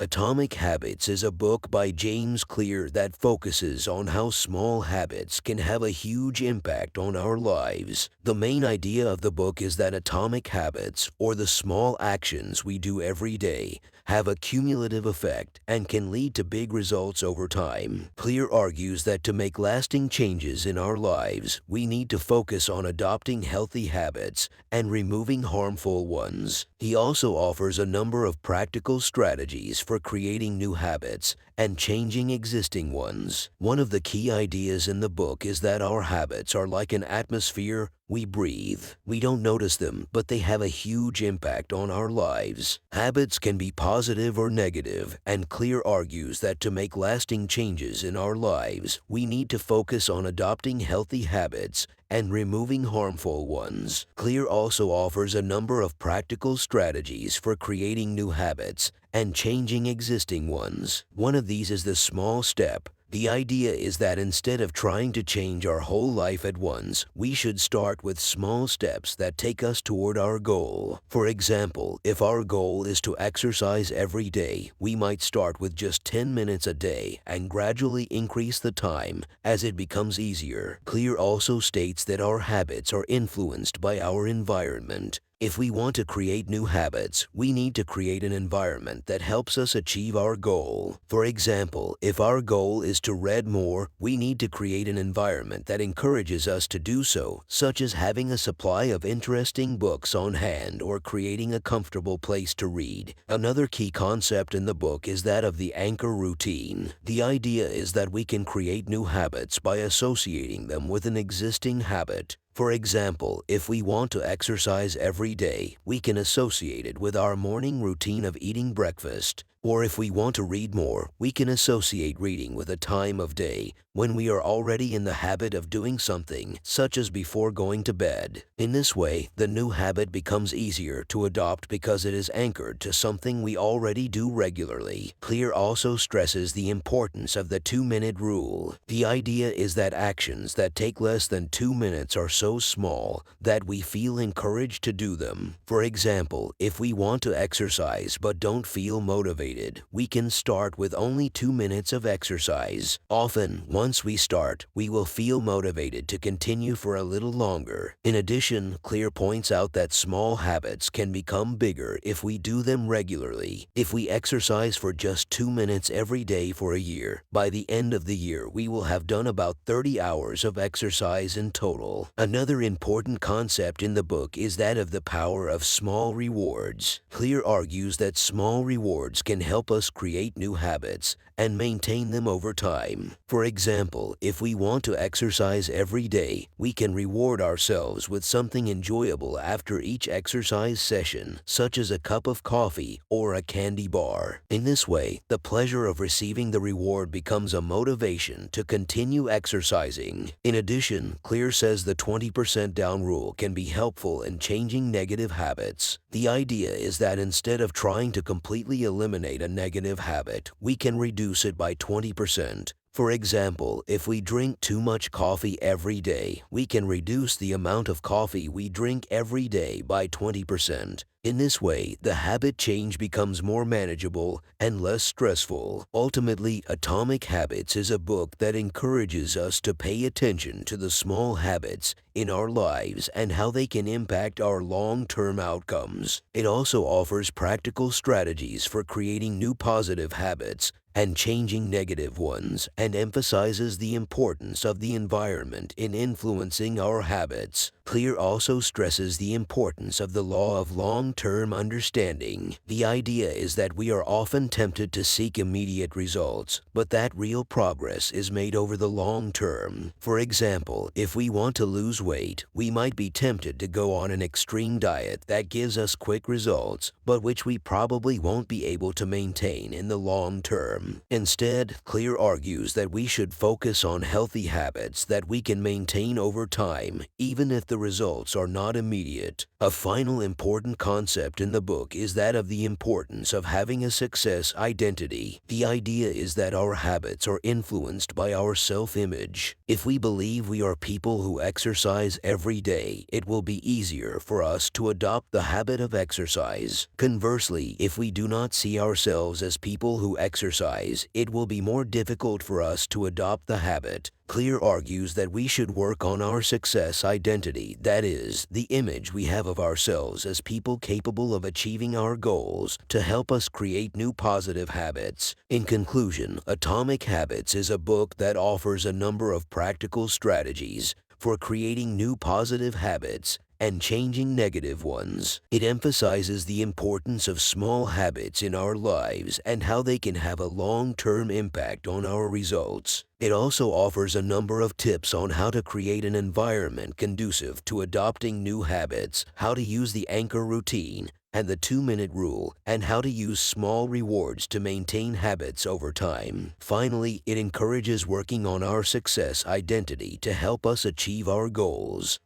Atomic Habits is a book by James Clear that focuses on how small habits can have a huge impact on our lives. The main idea of the book is that atomic habits, or the small actions we do every day, have a cumulative effect and can lead to big results over time. Clear argues that to make lasting changes in our lives, we need to focus on adopting healthy habits and removing harmful ones. He also offers a number of practical strategies for creating new habits and changing existing ones. One of the key ideas in the book is that our habits are like an atmosphere we breathe. We don't notice them, but they have a huge impact on our lives. Habits can be positive or negative, and Clear argues that to make lasting changes in our lives, we need to focus on adopting healthy habits and removing harmful ones. Clear also offers a number of practical strategies for creating new habits and changing existing ones. One of these is the small step. The idea is that instead of trying to change our whole life at once, we should start with small steps that take us toward our goal. For example, if our goal is to exercise every day, we might start with just 10 minutes a day and gradually increase the time as it becomes easier. Clear also states that our habits are influenced by our environment. If we want to create new habits, we need to create an environment that helps us achieve our goal. For example, if our goal is to read more, we need to create an environment that encourages us to do so, such as having a supply of interesting books on hand or creating a comfortable place to read. Another key concept in the book is that of the anchor routine. The idea is that we can create new habits by associating them with an existing habit. For example, if we want to exercise every day, we can associate it with our morning routine of eating breakfast. Or if we want to read more, we can associate reading with a time of day when we are already in the habit of doing something, such as before going to bed. In this way, the new habit becomes easier to adopt because it is anchored to something we already do regularly. Clear also stresses the importance of the 2-minute rule. The idea is that actions that take less than 2 minutes are so small that we feel encouraged to do them. For example, if we want to exercise but don't feel motivated, we can start with only 2 minutes of exercise. Often, once we start, we will feel motivated to continue for a little longer. In addition, Clear points out that small habits can become bigger if we do them regularly. If we exercise for just 2 minutes every day for a year, by the end of the year we will have done about 30 hours of exercise in total. Another important concept in the book is that of the power of small rewards. Clear argues that small rewards can help us create new habits and maintain them over time. For example, if we want to exercise every day, we can reward ourselves with something enjoyable after each exercise session, such as a cup of coffee or a candy bar. In this way, the pleasure of receiving the reward becomes a motivation to continue exercising. In addition, Clear says the 20% down rule can be helpful in changing negative habits. The idea is that instead of trying to completely eliminate a negative habit, we can reduce it by 20%. For example, if we drink too much coffee every day, we can reduce the amount of coffee we drink every day by 20%. In this way, the habit change becomes more manageable and less stressful. Ultimately, Atomic Habits is a book that encourages us to pay attention to the small habits in our lives and how they can impact our long-term outcomes. It also offers practical strategies for creating new positive habits and changing negative ones, and emphasizes the importance of the environment in influencing our habits. Clear also stresses the importance of the law of long-term understanding. The idea is that we are often tempted to seek immediate results, but that real progress is made over the long term. For example, if we want to lose weight, we might be tempted to go on an extreme diet that gives us quick results, but which we probably won't be able to maintain in the long term. Instead, Clear argues that we should focus on healthy habits that we can maintain over time, even if the the results are not immediate. A final important concept in the book is that of the importance of having a success identity. The idea is that our habits are influenced by our self-image. If we believe we are people who exercise every day, it will be easier for us to adopt the habit of exercise. Conversely, if we do not see ourselves as people who exercise, it will be more difficult for us to adopt the habit. Clear argues that we should work on our success identity, that is, the image we have of ourselves as people capable of achieving our goals, to help us create new positive habits. In conclusion, Atomic Habits is a book that offers a number of practical strategies for creating new positive habits and changing negative ones. It emphasizes the importance of small habits in our lives and how they can have a long-term impact on our results. It also offers a number of tips on how to create an environment conducive to adopting new habits, how to use the anchor routine and the 2-minute rule, and how to use small rewards to maintain habits over time. Finally, it encourages working on our success identity to help us achieve our goals.